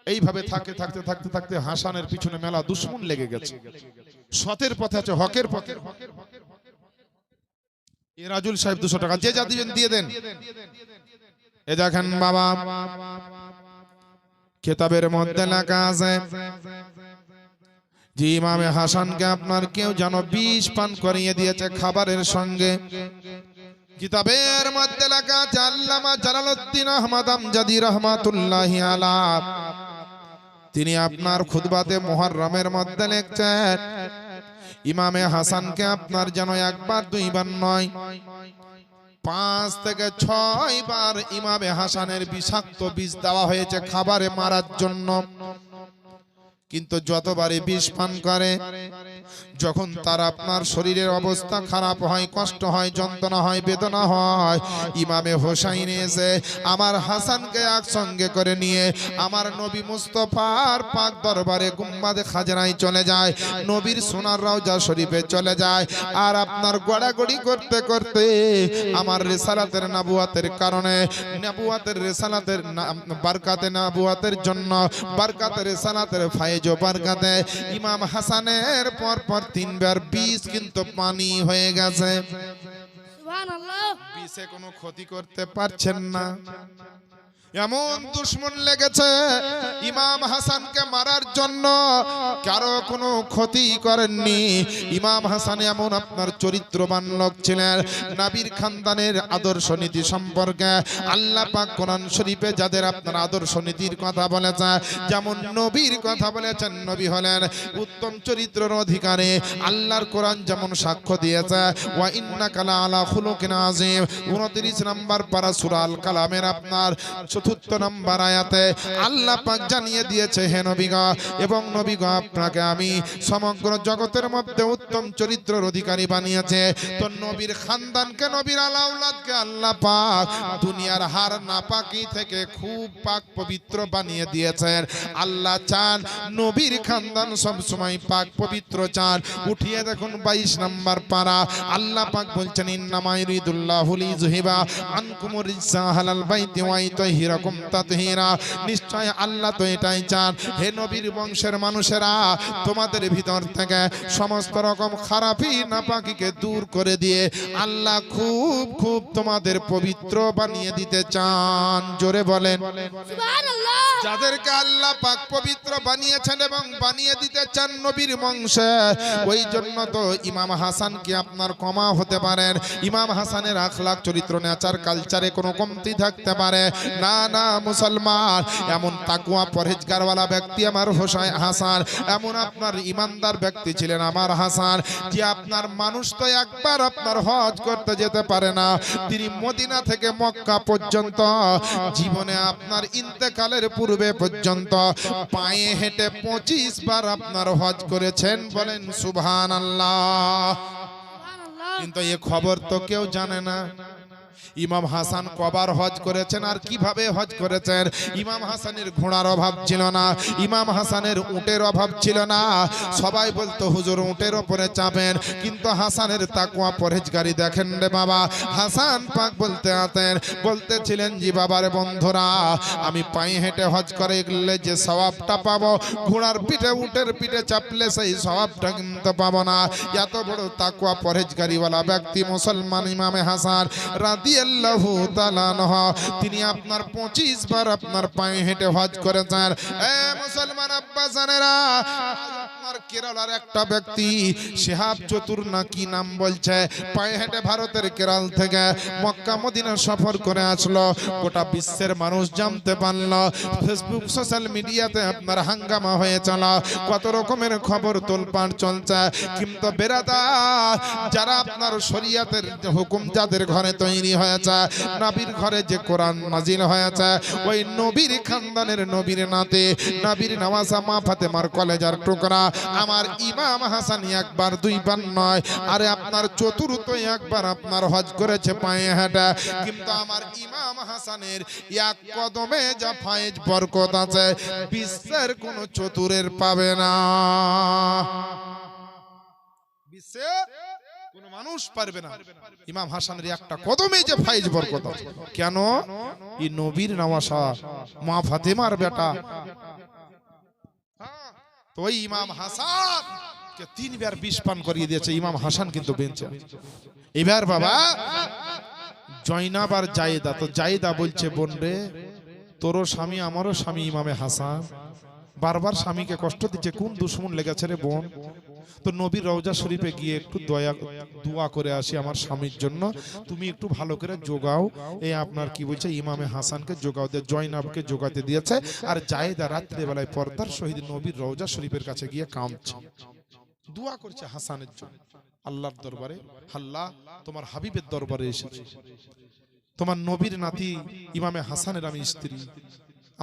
এইভাবে থাকতে থাকতে থাকতে থাকতে হাসানের পিছনে মেলা দুশ্মন লেগে গেছে। সতের পথে আছে, হকের পথে। রাজুল সাহেব 200 টাকা যে যা দিবেন দিয়ে দেন। এ দেখেন বাবা, কিতাবের মধ্যে লেখা আছে যে ইমামে হাসানকে আপনার কেউ যেন বিষ পান করিয়ে দিয়েছে খাবারের সঙ্গে। কিতাবের মধ্যে লেখা আছে আল্লামা জালালউদ্দিন আহমদ আমজাদি রহমাতুল্লাহি আলাইহি তিনি আপনার খুতবাতে মুহররমের মধ্যে লিখছেন ইমামে হাসানকে আপনার যেন একবার দুইবার নয় 5 থেকে 6 বার ইমামে হাসানের বিষাক্ত বিষ দেওয়া হয়েছে খাবারে মারার জন্য। কিন্তু যতবারই বিষ পান করে, যখন তার আপনার শরীরের অবস্থা খারাপ হয়, কষ্ট হয়, যন্ত্রণা হয়, বেদনা হয়, ইমামে হোসাইন এসে আমার হাসানকে একসঙ্গে করে নিয়ে আমার নবী মুস্তাফার পাক দরবারে গুম্বাদে খাজরায় চলে যায়, নবীর সোনার রওজা শরীফে চলে যায়। আর আপনার গড়াগড়ি করতে করতে আমার রিসালাতের নবুয়াতের কারণে, নবুয়াতের রিসালাতের বারকাতে, নবুয়াতের জন্য বারকাতের রিসালাতের ফায়েজ বারকাতে ইমাম হাসানের পর পর 3 বার বিষ কিন্তু পানি হয়ে গেছে। সুবহানাল্লাহ। বিষে কোনো ক্ষতি করতে পারছেন না, এমন দুশ্মন লেগেছে ইমাম হাসানকে মারার জন্য, কারো কোনো ক্ষতি করেননি। ইমাম হাসান এমন আপনার চরিত্রবান লোক ছিলেন। নবীর খানদানের আদর্শ নীতি সম্পর্কে আল্লাহ পাক কোরআন শরীফে যাদের আপনার আদর্শ নীতির কথা বলেছে, যেমন নবীর কথা বলেছেন, নবী হলেন উত্তম চরিত্রের অধিকারী। আল্লাহর কোরআন যেমন সাক্ষ্য দিয়েছে ওয়া ইন্নাকা লা আলা খুলুকিন আযীম, 29 নম্বর পারা সূরা আল কালামের আপনার 4 নম্বর আয়াতে আল্লাহ পাক জানিয়ে দিয়েছে, হে নবীগণ এবং নবীগণ আপনাকে আমি সমগ্র জগতের মধ্যে উত্তম চরিত্রের অধিকারী বানিয়েছে। তো নবীর খানদানকে, নবীর আলাউলাদকে আল্লাহ পাক দুনিয়ার হার নাপাকি থেকে খুব পাক পবিত্র বানিয়ে দিয়েছেন। আল্লাহ চান নবীর খানদান সব সময় পাক পবিত্র চান। উঠিয়ে দেখুন 22 নম্বর পারা আল্লাহ পাক বলছেন ইন্নামা ইউরিদুল্লাহু লিযুহিবা আনকুমুর রিজসা আহলাল বাইতি ওয়া ইতাহিরাকুম তাতহীরা, নিশ্চয় আল্লাহ তো এটাই চান হে নবীর বংশের মানুষেরা, তোমাদের ভিতর থেকে সমস্ত রকম খারাপি নাপাকিকে দূর করে দিয়ে আল্লাহ খুব খুব তোমাদের পবিত্র বানিয়ে দিতে চান। জোরে বলেন সুবহানাল্লাহ। যাদেরকে আল্লাহ পাক পবিত্র বানিয়েছেন এবং বানিয়ে দিতে চান নবীর বংশে, ওই জন্য তো ইমাম হাসান কি আপনার কমা হতে পারেন। ইমাম হাসানের আখলাক, চরিত্র, নেচার, কালচারে কোনো কমতি থাকতে পারে না। না মুসলমান, এমন তাকওয়া পরহেজগারওয়ালা ব্যক্তি আমার হাসান, এমন আপনার ইমানদার ব্যক্তি ছিলেন আমার হাসান, যে আপনার মানুষ তো একবার আপনার হজ করতে যেতে পারে না, তিনি মদিনা থেকে মক্কা পর্যন্ত জীবনে আপনার ইন্তেকালের পূর্বে পর্যন্ত পায়ে হেঁটে 25 বার আপনার হজ করেছেন। বলেন সুবহানাল্লাহ। কিন্তু এই খবর তো কেউ জানে না। ইমাম হাসান কবার হজ করেছেন আর কিভাবে হজ করেছেন। ইমাম হাসানের ঘোড়ার অভাব ছিল না, ইমাম হাসানের উটের অভাব ছিল না। সবাই বলতো হুজুর উটের উপরে চাপেন, কিন্তু হাসানের তাকওয়া পরহেজগারি দেখেন রে বাবা। হাসান পাক বলতেছিলেন জি বাবারে বন্ধুরা, আমি পায়ে হেঁটে হজ করে গেলে যে সওয়াবটা পাবো, ঘোড়ার পিঠে উটের পিঠে চাপলে সেই সওয়াবটা কিন্তু পাবো না। এত বড় তাকওয়া পরহেজগারিওয়ালা ব্যক্তি মুসলমান ইমামে হাসান রাদিয়াল্লাহু তাআলা আনহু, তিনি আপনার 25 বার আপনার পায়ে হেঁটে হজ করেছেন। এ মুসলমান আব্বা জানেরা, আপনার কেরালার একটা ব্যক্তি শিহাব চতুর না কি নাম বলছে, পায়ে হেঁটে ভারতের কেরাল থেকে মক্কা মদিনা সফর করে আসলো। গোটা বিশ্বের মানুষ জানতে পারলো, ফেসবুক সোশ্যাল মিডিয়াতে আপনার হাঙ্গামা হয়ে চলা, কত রকমের খবর তোলপাড় চলছে। কিন্তু বেরাদার, যারা আপনার শরীয়তের হুকুম যাদের ঘরে তৈরি হয়েছে, নবীর ঘরে যে কোরআন নাজিল হয়েছে, ওই নবীর খানদানের নবীর নাতে, নবীর নওয়াজা মা ফাতেমার কলেজার টুকরা আমার ইমাম হাসান একবার দুইবার নয়, আরে আপনার চতুর্থ একবার আপনার হজ করেছে পায়ে হেঁটে। কিন্তু আমার ইমাম হাসানের এক কদমে যা ফায়েজ বরকত আছে, বিশ্বের কোন চতুরের পাবে না, বিশ্বের কোন মানুষ পারবে না। ইমাম হাসানের একটা কদমে যে ফায়েজ বরকত আছে। কেন? এই নবীর নওয়াজা মা ফাতেমার বেটা তো ওই ইমাম হাসান কে 3 বার বিষ পান করিয়ে দিয়েছে, ইমাম হাসান কিন্তু বেঁচে। এবার বাবা জয়নাব আর জায়েদা, তো জায়েদা বলছে বোন রে তোরও স্বামী আমারও স্বামী ইমামে হাসান, বারবার স্বামীকে কষ্ট দিচ্ছে, কোন দুশ্মন লেগেছে রে বোন? তো নবীর রওজা শরীফে গিয়ে একটু দোয়া করে আসি আমার স্বামীর জন্য, তুমি একটু ভালো করে জোগাও। এই আপনার কি বলছে ইমামে হাসানকে জোগাও দিয়ে জয়নাবকে জোগাতে দিয়েছে। আর জায়েদা রাত্রিবেলায় পর্দার সহিত নবীর রওজা শরীফের কাছে গিয়ে কাঁদছে, দোয়া করছে হাসানের জন্য। আল্লাহর দরবারে, আল্লাহ তোমার হাবিবের দরবারে এসেছে, তোমার নবীর নাতি ইমামে হাসানের আমি স্ত্রী,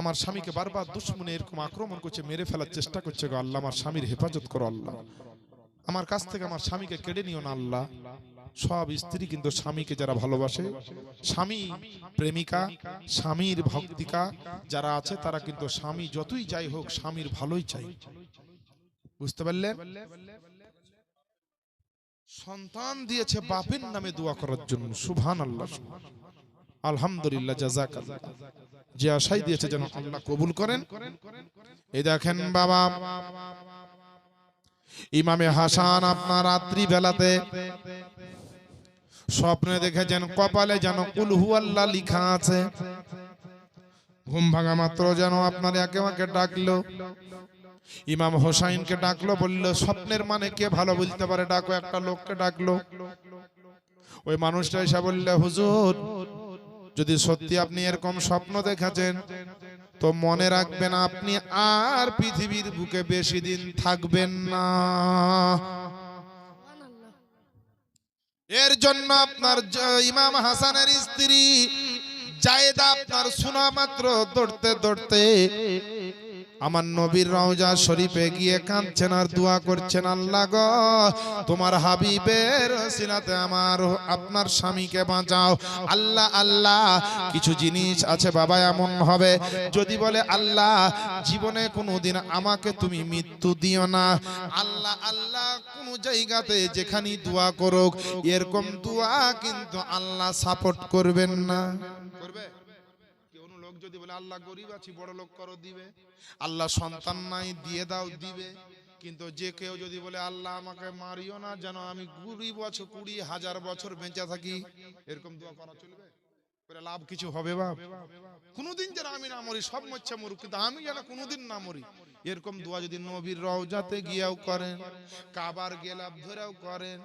আমার স্বামীকে বারবার দুশ্মনে এরকম আক্রমণ করছে, মেরে ফেলার চেষ্টা করছে গো আল্লাহ, আমার স্বামীর হেফাজত করো আল্লাহ, আমার কাছ থেকে আমার স্বামীকে কেড়ে নিও না আল্লাহ। সব স্ত্রী কিন্তু স্বামীকে যারা ভালোবাসে, স্বামী প্রেমিকা, স্বামীর ভক্তিকা যারা আছে, তারা কিন্তু স্বামী যতই যাই হোক স্বামীর ভালোই চাই। বুঝতে পারলেন? সন্তান দিয়েছে বাপের নামে দোয়া করার জন্য, সুবহানাল্লাহ, আলহামদুলিল্লাহ, জাযাকাল্লাহ। যে আশাই দিয়েছে যেন আল্লাহ কবুল করেন। এই দেখেন বাবা ইমামে হাসান আপনার রাত্রি বেলাতে স্বপ্নে দেখেছেন কপালে যেন কুল হুয়াল্লাহ লিখা আছে। ঘুম ভাঙা মাত্র যেন আপনার একে একে ডাকলো, ইমাম হোসাইনকে ডাকলো, বললো স্বপ্নের মানে কে ভালো বলতে পারে, ডাকো। একটা লোককে ডাকলো, ওই মানুষটা এসে বললে হুজুর যদি সত্যি আপনি এরকম স্বপ্ন দেখেছেন তো মনে রাখবেন আপনি আর পৃথিবীর বুকে বেশি দিন থাকবেন না। এর জন্য আপনার ইমাম হাসানের স্ত্রী জায়েদা আপনার শোনা মাত্র দৌড়তে দৌড়তে আমার নবীর রওজা শরীফে গিয়ে কাঁদছেন আর দোয়া করছেন, আল্লাহ গো তোমার হাবিবের ওসিলাতে আমার আপনার স্বামীকে বাঁচাও। আল্লাহ আল্লাহ কিছু জিনিস আছে বাবা এমন হবে, যদি বলে আল্লাহ জীবনে কোনোদিন আমাকে তুমি মৃত্যু দিও না, আল্লাহ আল্লাহ কোন জায়গাতে যেখানে দোয়া করুক এরকম দোয়া কিন্তু আল্লাহ সাপোর্ট করবেন না। করবে? যদি বলে আল্লাহ গরিব আছি বড় লোক করো দিবে, আল্লাহ সন্তান নাই দিয়ে দাও দিবে, কিন্তু যে কেউ যদি বলে আল্লাহ আমাকে মারিও না যেন আমি 20,000 বছর বেঁচে থাকি, এরকম দোয়া করা চলবে? লাভ কিছু হবে বাপ? কোনোদিন যেন আমি না মরি, সব মরছে মরুক কিন্তু আমি যেন কোনোদিন না মরি, এরকম দোয়া যদি নবীর রওজাতে গিয়েও করেন, কাবার গেলাপ ধরেও করেন,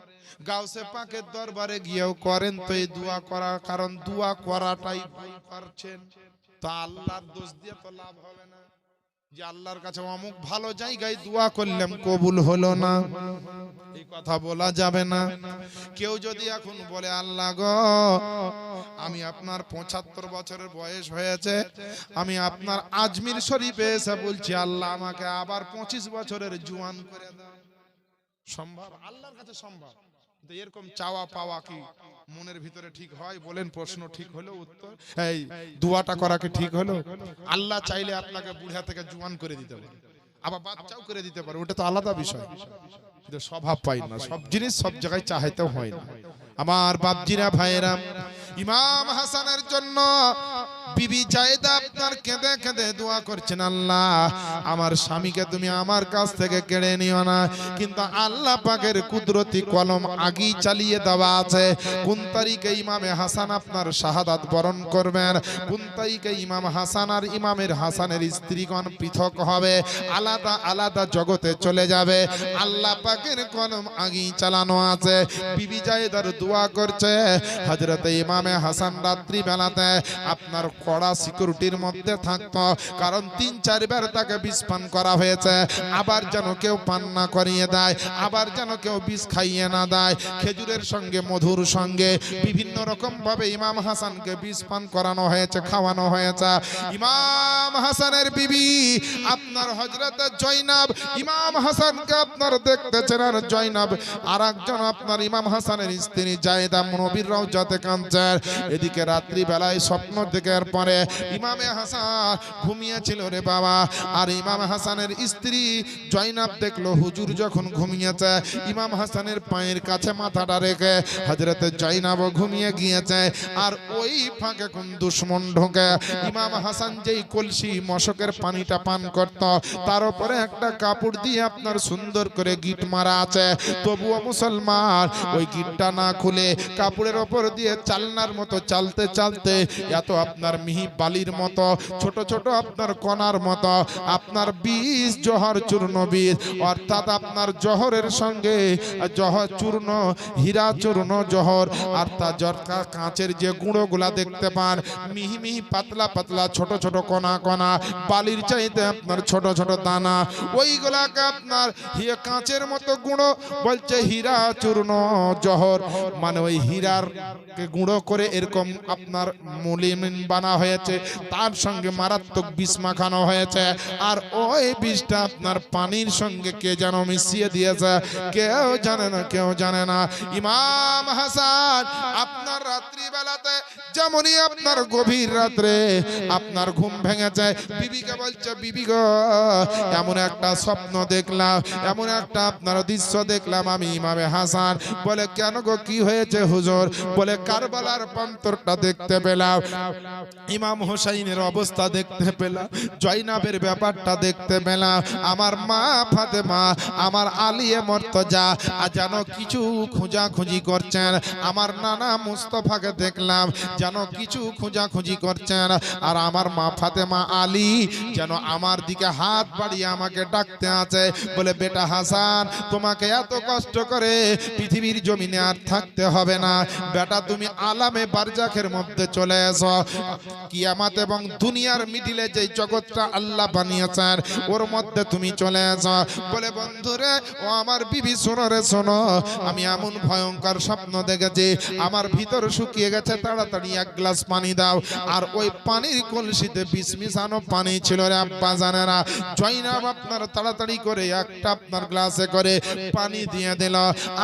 গাউসে পাকের দরবারে গিয়েও করেন, তো এই দোয়া করা, কারণ দোয়া করাটাই ভুল করছেন, তা আল্লাহর দোষ দিয়ে তো লাভ হবে না যে আল্লাহর কাছে অমুক ভালো জায়গায় দোয়া করলাম কবুল হলো না, এই কথা বলা যাবে না। কেউ যদি এখন বলে আল্লাহ গো আমি আপনার 75 বছরের বয়স হয়েছে, আমি আপনার আজমির শরীফে এসে বলছি আল্লাহ আমাকে আবার 25 বছরের জওয়ান করে দাও, সম্ভব? আল্লাহর কাছে সম্ভব। এরকম চাওয়া পাওয়া কি মনের ভিতরে ঠিক হয়? বলেন, প্রশ্ন ঠিক হলো, উত্তর এই দোয়াটা করা কি ঠিক হলো? আল্লাহ চাইলে আপনাকে বুড়া থেকে জওয়ান করে দিতে পারে, আবার বাচ্চাও করে দিতে পারে, ওটা তো আলাদা বিষয়, কিন্তু স্বভাব পাই না, সব জিনিস সব জায়গায় চাইতেও হয় না। আমার বাপজিরা ভাইয়েরা, ইমাম হাসানের জন্য বিবি জায়েদা আপনার কেঁদে কেঁদে দোয়া করছেন, আল্লাহ আমার স্বামীকে তুমি আমার কাছ থেকে কেড়ে নিও না, কিন্তু আল্লাহ পাকের কুদরতি কলম আগেই চালিয়ে দেওয়া আছে, কোন তারিখে ইমামে হাসান আপনার শাহাদাত বরণ করবেন, কোন তারিখে ইমাম হাসান আর ইমামের হাসানের স্ত্রীগণ পৃথক হবে, আলাদা আলাদা জগতে চলে যাবে, আল্লাহ পাকের কলম আগেই চালানো আছে। বিবি জায়েদার দোয়া করছে, হযরত ইমামে হাসান রাত্রি বেলাতে আপনার কড়া সিকিউরিটির মধ্যে থাকতো, কারণ 3-4 বার তাকে বিষ পান করা হয়েছে, আবার যেন কেউ পান না করিয়ে দেয়, আবার যেন কেউ বিষ খাইয়ে না দেয়, খেজুরের সঙ্গে মধুর সঙ্গে বিভিন্ন রকম ভাবে ইমাম হাসানকে বিষ পান করানো হয়েছে, খাওয়ানো হয়েছে। ইমাম হাসানের বিবি আপনার হযরত জয়নাব ইমাম হাসানকে আপনার দেখতেছেন, আর জয়নাব আর একজন আপনার ইমাম হাসানের স্ত্রী জায়েদা নবীর রওজাতে কাঁদছেন। এদিকে রাত্রি বেলায় স্বপ্ন দেখে আর পরে ইমামে হাসান ঘুমিয়েছিল রে বাবা। আর ইমাম হাসানের স্ত্রী জয়নাব দেখলো হুজুর যখন ঘুমিয়েছে, ইমাম হাসানের পায়ের কাছে মাথাটা রেখে হযরত জয়নাবও ঘুমিয়ে গিয়েছে। আর ওই ফাঁকে কোন দুশমন ঢোকে, ইমাম হাসান যেই কলসি মশকের পানিটা পান করত, তার উপরে একটা কাপড় দিয়ে আপনার সুন্দর করে গিট মারা আছে। তবুও মুসলমান ওই গিটটা না খুলে কাপড়ের ওপর দিয়ে চালনার মতো চালতে চালতে এত আপনার মিহি বালির মতো ছোট ছোট আপনার কণার মতো আপনার বীজ জহর চূর্ণ বীজ, অর্থাৎ আপনার জহরের সঙ্গে জহর চূর্ণ হীরা চূর্ণ জহর, আর তা জরকা কাঁচের যে গুঁড়োগুলা দেখতে পান মিহি মিহি পাতলা পাতলা ছোট ছোট কণা কণা বালির চাইতে আপনার ছোট ছোট দানা, ওইগুলাকে আপনার কাঁচের মতো গুঁড়ো বলছে হীরা চূর্ণ জহর, মানে ওই হীরার গুঁড়ো করে এরকম আপনার মুলিমিন বানা হয়েছে, তার সঙ্গে মারাত্মক বিষ মাখানো হয়েছে। আর ওই বিষটা আপনার পানির সঙ্গে কে যেন মিশিয়ে দিয়েছে, কেউ জানে না, কেউ জানে না। ইমাম হাসান আপনার রাত্রি বেলাতে যেমনই আপনার গভীর রাত্রে আপনার ঘুম ভেঙে যায়, বিবিকে বলছে বিবি গো এমন একটা স্বপ্ন দেখলাম, এমন একটা আপনার দৃশ্য দেখলাম আমি ইমামে হাসান। বলে কেন গো কি হয়েছে হুজুর? বলে কারবালার প্রান্তরটা দেখতে পেলাম, ইমাম হোসাইনের অবস্থা দেখতে পেলাম, জয়নাবের ব্যাপারটা দেখতে পেলাম, আমার মা ফাতেমা আমার আলিয়ে মর্তজা যেন কিছু খোঁজাখুঁজি করছেন, আমার নানা মুস্তফাকে দেখলাম যেন কিছু খোঁজাখুঁজি করছেন, আর আমার মা ফাতেমা আলী যেন আমার দিকে হাত বাড়িয়ে আমাকে ডাকতে আছে। বলে বেটা হাসান তোমাকে এত কষ্ট করে পৃথিবীর জমিনে আর থাকতে হবে না বেটা, তুমি আলামে বারজাখের মধ্যে চলে এসো। কিয়ামত এবং দুনিয়ার মিডিলে যে জগৎটা আল্লাহ বানিয়েছেন ওর মধ্যে তুমি চলে এসো। বলে বন্ধুরে ও আমার বিবি শোনো রে শোনো, আমি এমন ভয়ঙ্কর স্বপ্ন দেখেছি, আমার ভিতর শুকিয়ে গেছে, তাড়াতাড়ি এক গ্লাস পানি দাও। আর ওই পানির কলসিতে বিষ মিশানো পানি ছিল রে আব্বা জানেরা। জয়নাব আপনার তাড়াতাড়ি করে একটা আপনার গ্লাসে করে পানি দিয়ে দিল,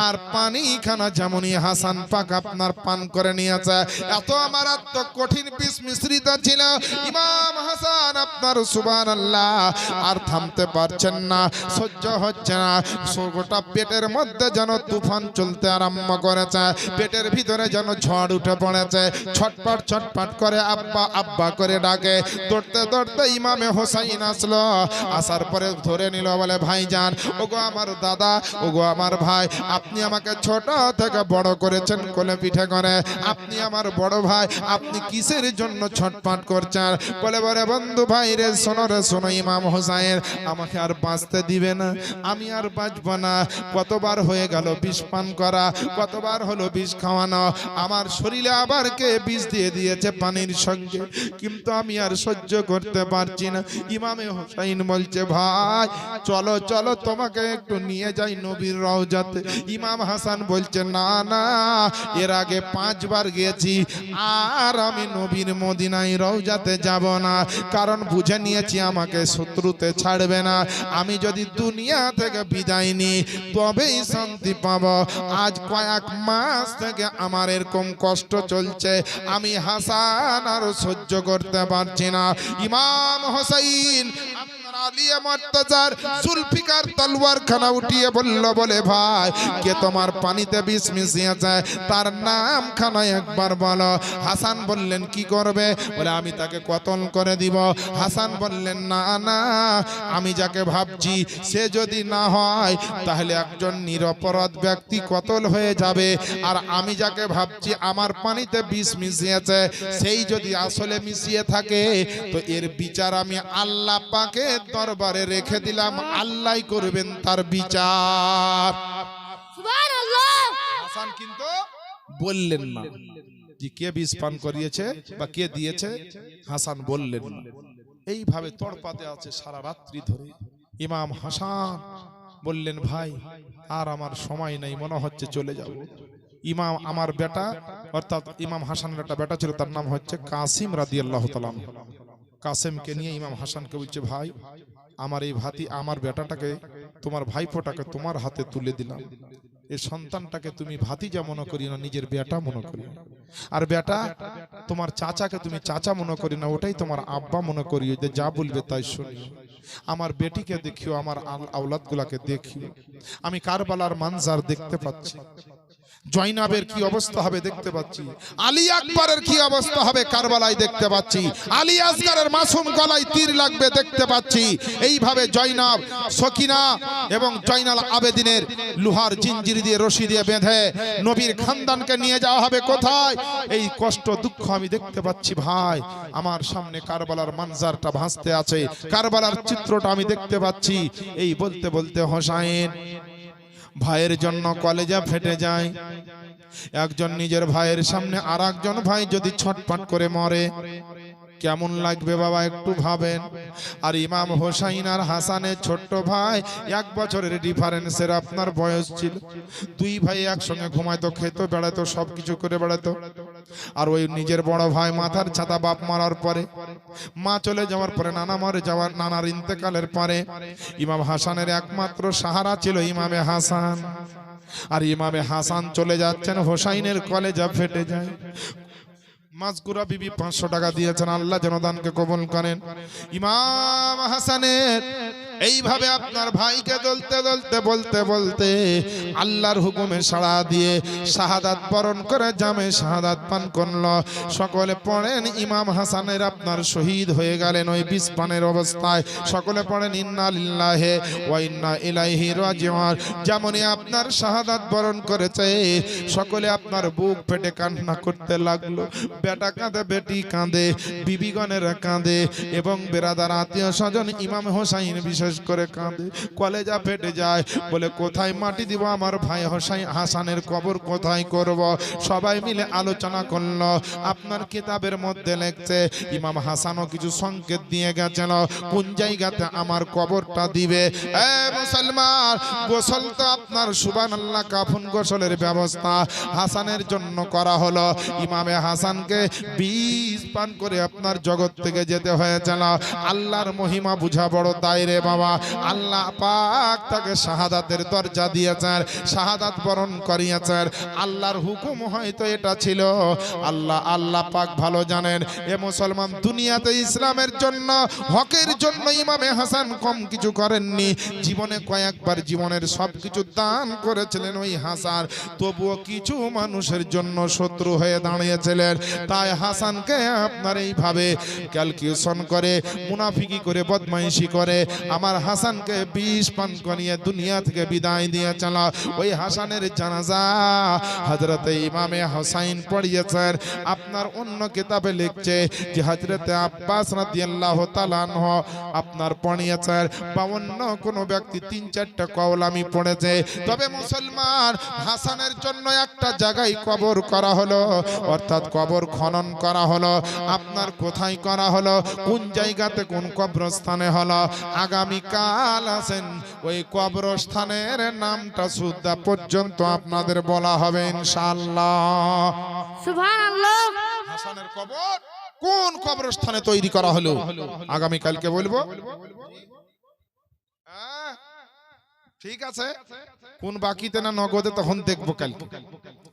আর পানি খানা যেমনই হাসান পাক আপনার পান করে নিয়েছে, এত মারাত্মক কঠিন বিষ মিশ্রিত ছিল, ইমাম হাসান আপনার সুবহানাল্লাহ আর থামতে পারছেন না, সহ্য হচ্ছে না, গোটা পেটের মধ্যে যেন তুফান চলতে আরম্ভ করেছে, পেটের ভিতরে যেন ঝড় উঠে পড়েছে, ছটপট ছটপট করে আব্বা আব্বা করে ডাকে। দৌড়তে দৌড়তে ইমামে হোসাইন আসলো, আসার পরে ধরে নিল, বলে ভাইজান ওগো আমার দাদা, ওগো আমার ভাই, আপনি আমাকে ছোট থেকে বড় করেছেন কোলে পিঠে করে, আপনি আমার বড় ভাই, আপনি কিসের জন্য ছটপট করছেন? বলে বলে বন্ধু ভাই রে শোনো রে শোনো, ইমাম হোসাইন আমাকে আর বাঁচতে দিবে না, আমি আর বাঁচব না, কতবার হয়ে গেল বিষ পান করা, কতবার হলো বিষ খাওয়ানো, আমার শরীরে আবার কে বিষ দিয়ে দিয়েছে পানির সঙ্গে, কিন্তু আমি আর সহ্য করতে পারছি না। ইমামে হোসাইন বলছে ভাই চলো চলো তোমাকে একটু নিয়ে যাই নবীর রওজাতে। ইমাম হাসান বলছে না না, এর আগে 5 বার গেছি, আর আমি নবীর মদিনায় রওজাতে যাব না, কারণ বুঝে নিয়েছি আমাকে শত্রুতে ছাড়বে না, আমি যদি দুনিয়া থেকে বিদায় নিই তবেই শান্তি পাব। আজ কয়েক মাস থেকে আমার এরকম কষ্ট চলছে, আমি হাসান আর সহ্য করতে পারছি না। ইমাম হোসাইন আলিয়া মুর্তজার জুলফিকার তলোয়ার খানা উঠিয়ে বলল, বলে ভাই কে তোমার পানিতে বিষ মিশিয়েছে তার নাম খানা একবার বলো। হাসান বললেন কি করবে? বলে আমি তাকে কতল করে দিব। হাসান বললেন না না, আমি যাকে ভাবছি সে যদি না হয় তাহলে একজন নিরপরাধ ব্যক্তি কতল হয়ে যাবে, আর আমি যাকে ভাবছি আমার পানিতে বিষ মিশিয়েছে সেই যদি আসলে মিশিয়ে থাকে তো এর বিচার আমি আল্লাহ পাকের দরবারে রেখে দিলাম, আল্লাহই করবেন তার বিচার। সুবহানাল্লাহ। হাসান কিন্তু বললেন না যে কে বিষ পান করিয়েছে বা কে দিয়েছে, হাসান বললেন না। এইভাবে তড়পাতে আছে সারা রাত্রি ধরে। ইমাম হাসান বললেন ভাই আর আমার সময় নাই, মনে হচ্ছে চলে যাব। ইমাম আমার বেটা, অর্থাৎ ইমাম হাসানের একটা বেটা ছিল, তার নাম হচ্ছে কাসিম রাদিয়াল্লাহু তাআলা। কাসেমকে নিয়ে ইমাম হাসানকে বলছে ভাই আমার এই ভাতি আমার বেটাটাকে তোমার ভাইপোটাকে তোমার হাতে তুলে দিলাম, এই সন্তানটাকে তুমি ভাতিজা মনে করি না, নিজের বেটা মনে করি। আর বেটা তোমার চাচাকে তুমি চাচা মনে করি না, ওটাই তোমার আব্বা মনে করি, যে যা বলবে তাই শুনি। আমার বেটিকে দেখিও, আমার আওলাদ গুলাকে দেখিও। আমি কারবালার মানজার দেখতে পাচ্ছি, জয়নাবের কি অবস্থা হবে দেখতে পাচ্ছি, আলী আকবরের কি অবস্থা হবে কারবালায় দেখতে পাচ্ছি, আলী আসগরের মাসুম গলায় তীর লাগবে দেখতে পাচ্ছি। এইভাবে জয়নাব, সকিনা এবং জয়নাল আবেদিনের লোহার জিঞ্জির দিয়ে রশি দিয়ে বেঁধে নবীর খানদানকে নিয়ে যাওয়া হবে কোথায়, এই কষ্ট দুঃখ আমি দেখতে পাচ্ছি ভাই। আমার সামনে কারবালার মানজারটা ভাসতে আছে, কারবালার চিত্রটা আমি দেখতে পাচ্ছি। এই বলতে বলতে হোসাইন ভাইয়ের জন্য কলেজা ফেটে যায়। একজন নিজের ভাইয়ের সামনে আর একজন ভাই যদি ছটফট করে মরে কেমন লাগবে বাবা একটু ভাবেন। আর ইমাম হোসাইন আর হাসানের ছোট্ট ভাই 1 বছরের ডিফারেন্সের আপনার বয়স ছিল। দুই ভাই একসঙ্গে ঘুমাইতো, খেতো, বেড়াতো, সবকিছু করে বেড়াতো। আর ওই নিজের বড় ভাই মাথার ছাতা বাপ মারার পরে, মা চলে যাওয়ার পরে, নানা মরে যাওয়ার, নানার ইন্তেকালের পরে ইমাম হাসানের একমাত্র সাহারা ছিল ইমামে হাসান। আর ইমামে হাসান চলে যাচ্ছেন, হোসাইনের কলেজা ফেটে যায়। মাজকুরা বিবি 500 টাকা দিয়েছেন, আল্লাহ যেন দানকে কবুল করেন। ইমাম হাসানের এইভাবে আপনার ভাইকে দলতে দলতে বলতে বলতে আল্লাহর হুকুমে সাড়া দিয়ে শাহাদাত বরণ করে জামে শাহাদাত পান করল। সকলে পড়েন ইমাম হাসানের আপনার শহীদ হয়ে গেলেন ওই বিষ পানের অবস্থায়। সকলে পড়েন ইন্না লিল্লাহি ওয়া ইন্না ইলাইহি রাজিউন। যেমনই আপনার শাহাদাত বরণ করেছে সকলে আপনার বুক ফেটে কান্না করতে লাগলো। বেটা কাঁদে, বেটি কাঁদে, বিবিগণেরা কাঁদে এবং বেরাদার আত্মীয় স্বজন ইমাম হোসাইন বিশেষ করে কাঁদে। কলেজা ফেটে যায়, বলে কোথায় মাটি দিব, আমার ভাই হোসাইন হাসানের কবর কোথায় করব। সবাই মিলে আলোচনা করলো। আপনার কিতাবের মধ্যে লেখছে ইমাম হাসানও কিছু সংকেত দিয়ে গেছেন কোন জায়গাতে আমার কবরটা দিবে। মুসলমান, গোসল তো আপনার সুবহানাল্লাহ কাফন গোসলের ব্যবস্থা হাসানের জন্য করা হলো। ইমামে হাসানকে বিষ পান করে আপনার জগৎ থেকে যেতে হয়েছিল। আল্লাহর মহিমা বুঝা বড় দায়রে বাবা। আল্লাহ পাক তাকে শাহাদাতের দরজা দিয়েছেন, শাহাদাত বরণ করিয়েছেন। আল্লাহর হুকুম হয়তো এটা ছিল। আল্লাহ পাক ভালো জানেন। এ মুসলমান, দুনিয়াতে ইসলামের জন্য, হকের জন্য ইমামে হাসান কম কিছু করেননি। জীবনে কয়েকবার জীবনের সবকিছু দান করেছিলেন ওই হাসান, তবুও কিছু মানুষের জন্য শত্রু হয়ে দাঁড়িয়েছিলেন। তাই হাসানকে আপনার এইভাবে ক্যালকুলেশন করে, মুনাফিকি করে, বদমাইশি করে আমার হাসানকে বিষ পান করিয়ে দুনিয়া থেকে বিদায় দিয়ে চলা। ওই হাসানের জানাজা হযরতে ইমামে হোসাইন পড়িয়েছেন। আপনার অন্য কিতাবে লিখছে যে হযরতে আব্বাস রাদিয়াল্লাহু তাআলা আনহু আপনার পড়িয়েছেন, বা অন্য কোনো ব্যক্তি 3-4টা কওলামি পড়েছে। তবে মুসলমান, হাসানের জন্য একটা জায়গায় কবর করা হলো, অর্থাৎ কবর খনন করা হলো। আপনার কোথায় করা হলো, কোন জায়গাতে, কোন কবরস্থানে হলো, আগামী কাল আছেন ওই কবরস্থানের নামটা সুদ্ধা পর্যন্ত আপনাদের বলা হবে ইনশাআল্লাহ। সুবহানাল্লাহ। হাসানের কবর কোন কবরস্থানে তৈরি করা হলো আগামী কালকে বলবো। ঠিক আছে, কোন বাকিতে না নগদে তখন দেখবো কালকে।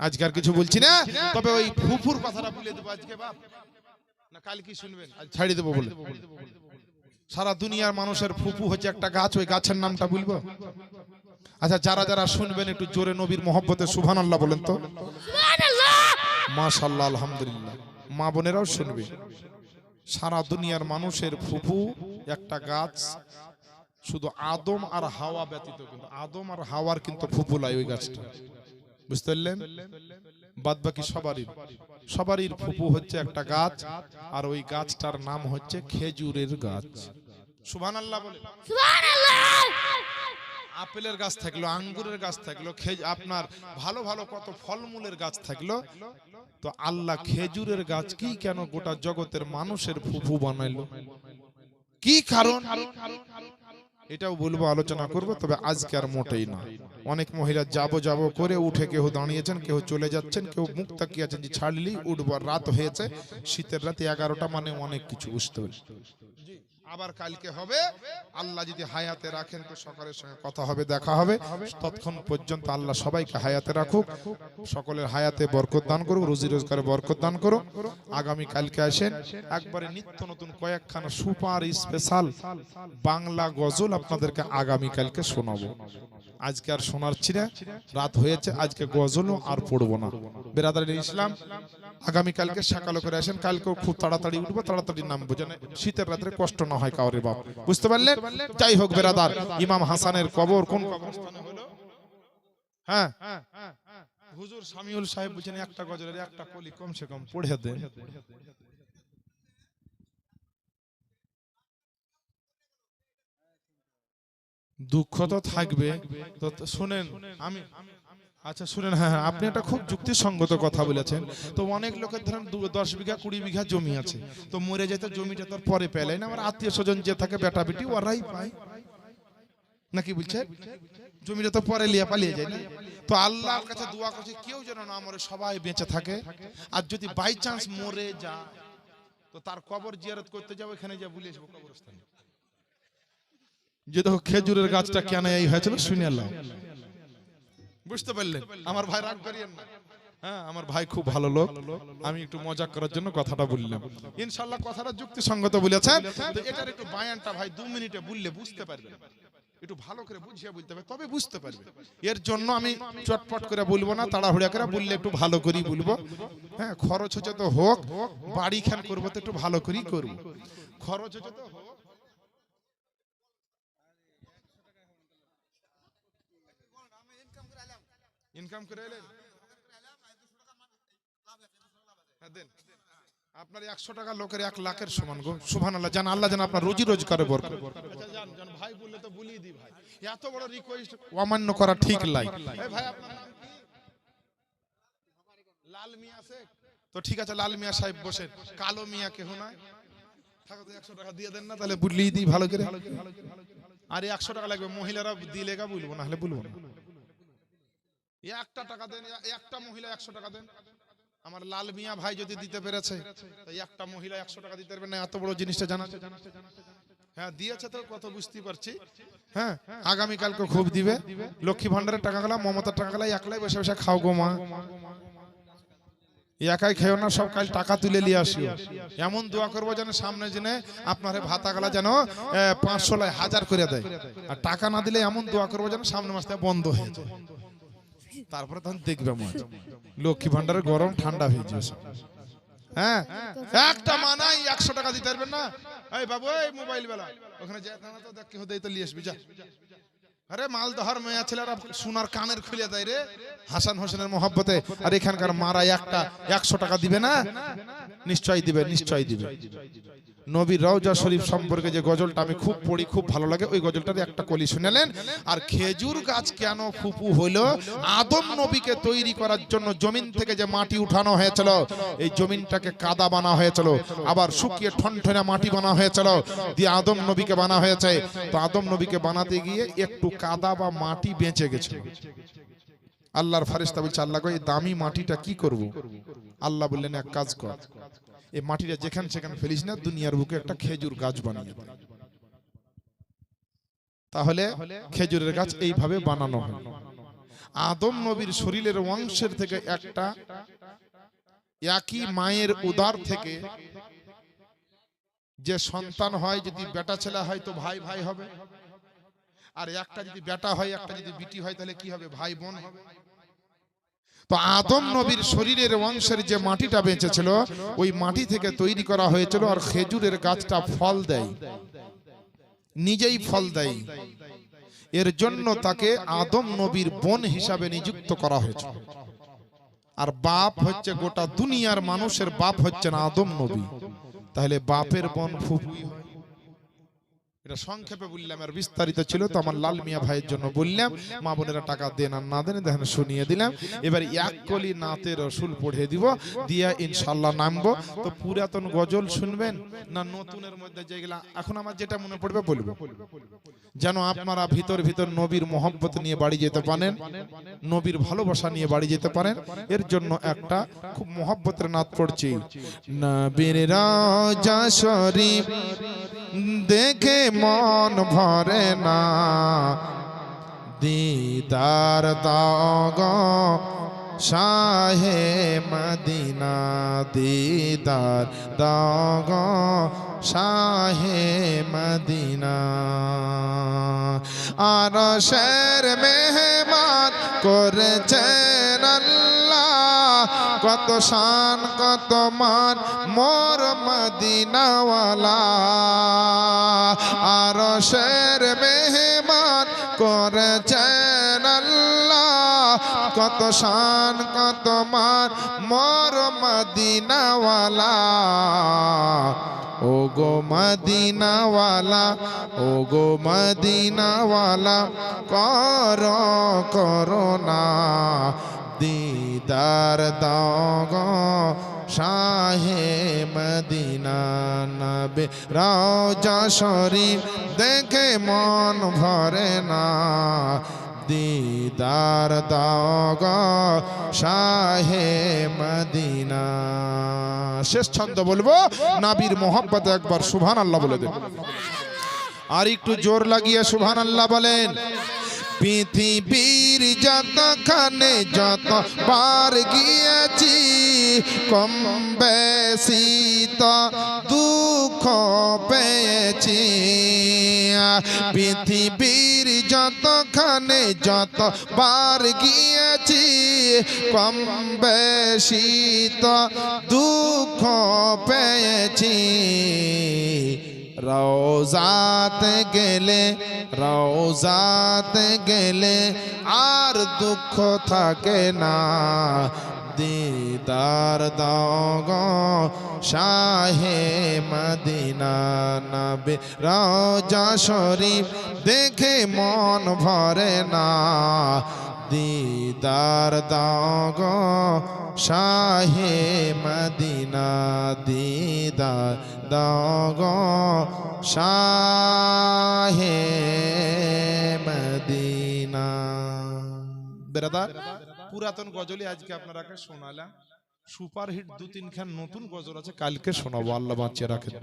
আজকে আর কিছু বলছি না, তবে ওই ফুফুর কথাটা বলে দেবো আজকে বাপ, না কাল কি শুনবেন, আজ ছাড়িয়ে দেবো বলে। সারা দুনিয়ার মানুষের ফুফু হচ্ছে একটা গাছ, ওই গাছের নামটা বলবো। আচ্ছা, যারা যারা শুনবেন একটু জোরে নবীর মহব্বতে সুবহানাল্লাহ বলেন তো। সুবহানাল্লাহ, মাশাআল্লাহ, আলহামদুলিল্লাহ। মা বোনেরাও শুনবে। সারা দুনিয়ার মানুষের ফুফু একটা গাছ, শুধু আদম আর হাওয়া ব্যতীত। কিন্তু আদম আর হাওয়ার কিন্তু ফুফু লাই ওই গাছটা, বুঝতে পারলেন? বাদ বাকি সবারই ফুফু হচ্ছে একটা গাছ, আর ওই গাছটার নাম হচ্ছে খেজুরের গাছ। সুবহানাল্লাহ বলে। সুবহানাল্লাহ। আপেলের গাছ থাকলো, আঙ্গুরের গাছ থাকলো, আপনার ভালো ভালো কত ফলমূলের গাছ থাকলো, তো আল্লাহ খেজুরের গাছ কি কেন গোটা জগতের মানুষের ফুফু বানাইলো, কি কারণ? এটাও বলবো, আলোচনা করব, তবে আজকে আর মোটেই না। অনেক মহিলা যাবো করে উঠে কেউ দাঁড়িয়েছেন, কেউ চলে যাচ্ছেন, কেউ মুখ তাকিয়ে আছেন যে ছাড়লি উঠবো। রাত হয়েছে, শীতের রাতে 11টা, মানে অনেক কিছু বুঝতে পারি। আবার কালকে হবে, আল্লাহ যদি হায়াতে রাখেন তো সকলের সঙ্গে কথা হবে, দেখা হবে। ততক্ষণ পর্যন্ত আল্লাহ সবাইকে হায়াতে রাখুক, সকলের হায়াতে বরকত দান করুক, রুজি রোজগারে বরকত দান করুক। আগামী কালকে আসেন, একবারে নিত্য নতুন কয়েকখানা সুপার স্পেশাল বাংলা গজল আপনাদেরকে আগামী কালকে শোনাবো। আজকে আর শোনাচ্ছি না, রাত হয়েছে, আজকে গজলও আর পড়বো না। বেরাদারি ইসলাম, আগামীকালকে সকালে করে আসেন, কালকেও খুব তাড়াতাড়ি উঠবো, তাড়াতাড়ি নামবো, যেন শীতের রাত্রে কষ্ট না হয় কাউরে বাপ, বুঝতে পারলেন? যাই হোক বেরাদার, ইমাম হাসানের কবর কোন কবরস্থানে হলো? হ্যাঁ, হুজুর শামিউল সাহেব বলছেন একটা গজলের একটা কলি কমসে কম পড়ে দেন। দুঃখ তো থাকবে, তো শুনেন, আমি আচ্ছা শুনেন, হ্যাঁ আপনি একটা খুব যুক্তিসঙ্গত কথা বলেছেন। তো অনেক লোকের ধরেন 10 বিঘা 20 বিঘা জমি আছে, তো মরে যেতে জমিটা তোর পরে পেলেন, আমার আত্মীয় স্বজন যে থাকে বেটা বেটি ওরাই পায় নাকি, বলছেন জমিটা তো পরে লিয়ে পালিয়ে যায় না। তো আল্লাহর কাছে দোয়া করছে কেউ যেন না মরে, সবাই বেঁচে থাকে। আর যদি বাই চান্স মরে যায় তো তার কবর জিয়ারত করতে যাবো, এখানে যা বলে আসবো কবরস্থানে, যে দেখো খেজুরের গাছটা কেন এই হয়েছিল শুনে এলাম, বুঝতে পারলেন? আমার ভাই রাগ করিয়েন না, হ্যাঁ আমার ভাই খুব ভালো লোক, আমি একটু মজা করার জন্য কথাটা বললাম। ইনশাআল্লাহ কথাটা যুক্তিসঙ্গত বলেছেন। তো এটার একটু বায়ানটা ভাই 2 মিনিটে বললে বুঝতে পারবে, একটু ভালো করে বুঝিয়ে বলতে হবে, তবে বুঝতে পারবে। এর জন্য আমি চটপট করে বলবো না, তাড়াহুড়া করে বললে একটু ভালো করেই বলবো। হ্যাঁ খরচ হচ্ছে তো হোক, বাড়ি খান করবো তো একটু ভালো করেই করবো, খরচ হচ্ছে তো হোক। ইনকাম করে এলেন, দেন আপনার 100 টাকা লোকের 1 লাখের সমান গো, সুবহানাল্লাহ। জান আল্লাহ জান আপনার রুজি রোজগারে বরকত। আচ্ছা জান জান ভাই বললে তো বলিয়ে দি ভাই, এত বড় রিকোয়েস্ট অমান্য করা ঠিক লাই। এই ভাই আপনার নাম কি? লাল মিয়া আছে তো ঠিক আছে, লাল মিয়া সাহেব বসেন। কালো মিয়া কেহ নাই, থাকো তো 100 টাকা দিয়ে দেন না, তাহলে বুঝলিয়ে দিই ভালো করে। আরে 100 টাকা লাগবে, মহিলারা দিলে গা বলবো, না হলে বলবো না। একটা টাকা দেন, একটা মহিলা 100 টাকা দেন। আমার লাল মিয়া ভাই যদি দিতে পেরেছে, তাই একটা মহিলা 100 টাকা দিতে পারবে না, এত বড় জিনিসটা জানা। হ্যাঁ দিয়েছে তো কত বুঝতে পারছি। হ্যাঁ আগামী কালকে খুব দিবে, লক্ষ্মী ভান্ডারের টাকা গেলা, মমতার টাকা গেলা, একলাই বসে বসে খাও গো মা, একাই খেও না, সব কাল টাকা তুলে নিয়ে আসিও। এমন দোয়া করবো যেন সামনে জেনে আপনার ভাতা গেলা যেন 500 লাই 1000 করে দেয়, আর টাকা না দিলে এমন দোয়া করবো যেন সামনে মাস থেকে বন্ধ হয়ে যায়। তারপরে তখন দেখবে মজ, লক্ষ্মী ভান্ডারের গরম ঠান্ডা হয়ে যাবে। হ্যাঁ একটা মানাই 100 টাকা দিতে পারবেন না। এই বাবু এই মোবাইল বেলা ওখানে যা না তো দেখ কি হতেই তো নিয়ে আসবি যা। আরে মালদহর মেয়া ছেলেরা সোনার কানের খুলে দেয় রে হাসান হোসেনের মহব্বতে, আর এখানকার মারা একটা 100 টাকা দিবে না? নিশ্চয়ই দিবে, নিশ্চয়ই দিবে। নবীর রওজা শরীফ সম্পর্কে যে গজলটা আমি খুব পড়ি, খুব ভালো লাগে, ওই গজলটার একটা কলি শুনেলেন। আর খেজুর গাছ কেন ফুপু হলো? আদম নবীকে তৈরি করার জন্য জমিন থেকে যে মাটি উঠানো হয়েছিল, এই জমিনটাকে কাদা বানা হয়েছিল, আবার শুকিয়ে ঠনঠনে মাটি বানা হয়েছিল, দিয়ে আদম নবীকে বানা হয়েছে। তো আদম নবীকে বানাতে গিয়ে একটু কাদা বা মাটি বেঁচে গেছিল। আল্লাহর ফেরেশতা বলছে, আল্লাহ গো এই দামি মাটিটা কি করব? আল্লাহ বললেন এক কাজ কর, এই মাটিটা যেখানে সেখানে ফেলিস না, দুনিয়ার বুকে একটা খেজুর গাছ বানিয়ে দে। তাহলে খেজুরের গাছ এইভাবে বানানো হয়। আদম নবীর শরীরের অংশের থেকে একটা, একই মায়ের উদর থেকে যে সন্তান হয়, যদি বেটা ছেলে হয় তো ভাই ভাই হবে, আর একটা যদি বেটা হয় একটা যদি বিটি হয় তাহলে কি হবে? ভাই বোন হবে। তো আদম নবীর শরীরের অংশের যে মাটিটা বেঁচেছিল, ওই মাটি থেকে তৈরি করা হয়েছিল। আর খেজুরের গাছটা ফল দেয়, নিজেই ফল দেয়, এর জন্য তাকে আদম নবীর বোন হিসাবে নিযুক্ত করা হয়েছে। আর বাপ হচ্ছে গোটা দুনিয়ার মানুষের বাপ হচ্ছেন আদম নবী। তাহলে বাপের বোন ফুপুই হয়, এটা সংক্ষেপে বললাম, আর বিস্তারিত ছিল তো আমার লাল মিয়া ভাইয়ের জন্য বললাম। মা বোনেরা টাকা দেন আর না দেন দেখেন শুনিয়ে দিলাম। এবার এক কলি নাতে রসুল পড়ে দিব, দিয়া ইনশাল্লাহ নামবো। তো পুরাতন গজল শুনবেন না নতুনের মধ্যে যেগুলা এখন আমার যেটা মনে পড়বে বলবো, যেন আপনারা ভিতর ভিতর নবীর মোহব্বত নিয়ে বাড়ি যেতে পারেন, নবীর ভালোবাসা নিয়ে বাড়ি যেতে পারেন। এর জন্য একটা খুব মোহব্বতের নাত পড়ছি। নবীর রওজা শরীফ দেখে মন ভরে না, দিদার দাও গো শাহে মদিনা, দিদার দাও গো শাহে মদিনা। আরশের মেহমান করেছেন আল্লাহ, কত শান কত মান মোর মদিনাওয়ালা। আরশের মেহমান করেছেন আল্লাহ, কত শান কত মান মোর মদিনাওয়ালা। ও গো মদিনাওয়ালা, ও গো মদিনাওয়ালা, করো করোনা, দিদার দাও গো শাহে মদিনা। নবী রওজা শরীফ দেখে মন ভরে না, দিদার দাও গো শাহে মদিনা। শেষ ছন্দ বলবো, নবীর মোহব্বতে একবার সুবহানাল্লাহ বলে দেন। আর একটু জোর লাগিয়ে সুবহানাল্লাহ বলেন। পৃথিবীর যতখানে যতবার গিয়েছি, কম বেশি তো দুঃখ পেয়েছি। পৃথিবীর যতখানে যতবার গিয়েছি, কম বেশি তো দুঃখ পেয়েছি। রওজাতে গেলে, রওজাতে গেলে আর দুঃখ থাকে না, দিদার দাও গো শাহে মদিনা। নবী রওজা শরীফ দেখে মন ভরে না, দিদার দাও গো শাহে মদিনা, দিদার দাও গো শাহে মদিনা। বেরাদার, পুরাতন গজলই আজকে আপনারাকে শোনালাম। সুপারহিট দু তিনখান নতুন গজল আছে, কালকে শোনাবো। আল্লাহ বাঁচিয়ে রাখেন।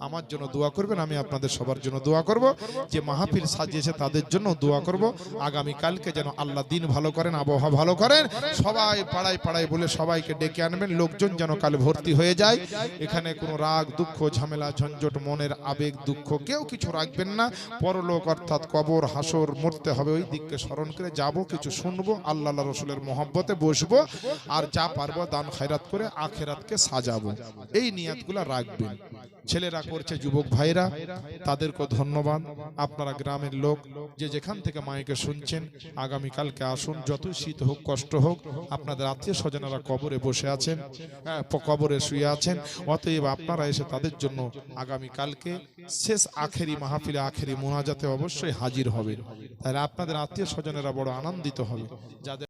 আমার জন্য দোয়া করবেন, আমি আপনাদের সবার জন্য দোয়া করব। যে মাহফিল সাজিয়েছে তাদের জন্য দোয়া করব। আগামী কালকে যেন আল্লাহ দিন ভালো করেন, আবহাওয়া ভালো করেন। সবাই পাড়ায় পাড়ায় বলে সবাইকে ডেকে আনবেন। লোকজন যেন কাল ভর্তি হয়ে যায়। এখানে কোনো রাগ দুঃখ ঝামেলা ঝঞ্ঝট মনের আবেগ দুঃখ কেউ কিছু রাখবেন না। পরলোক অর্থাৎ কবর হাসর মরতে হবে, ওই দিককে স্মরণ করে যাব, কিছু শুনবো, আল্লাহ রসুলের মহব্বতে বসবো, আর যা পারবো দান খায়রাত করে আখেরাতকে সাজাবো। এই নিয়াতগুলা রাখবেন। ছেলেরা করছে, যুবক ভাইরা তাদেরকে ধন্যবাদ। আপনারা গ্রামের লোক যে যেখান থেকে মাইকে শুনছেন, আগামী কালকে আসুন। যতই শীত হোক কষ্ট হোক, আপনাদের আত্মীয় স্বজনেরা কবরে বসে আছেন, কবরে শুয়ে আছেন, অতএব আপনারা এসে তাদের জন্য আগামী কালকে শেষ আখেরি মাহফিলে আখেরি মোনাজাতে অবশ্যই হাজির হবেন। তাহলে আপনাদের আত্মীয় স্বজনেরা বড় আনন্দিত হবে। যাদের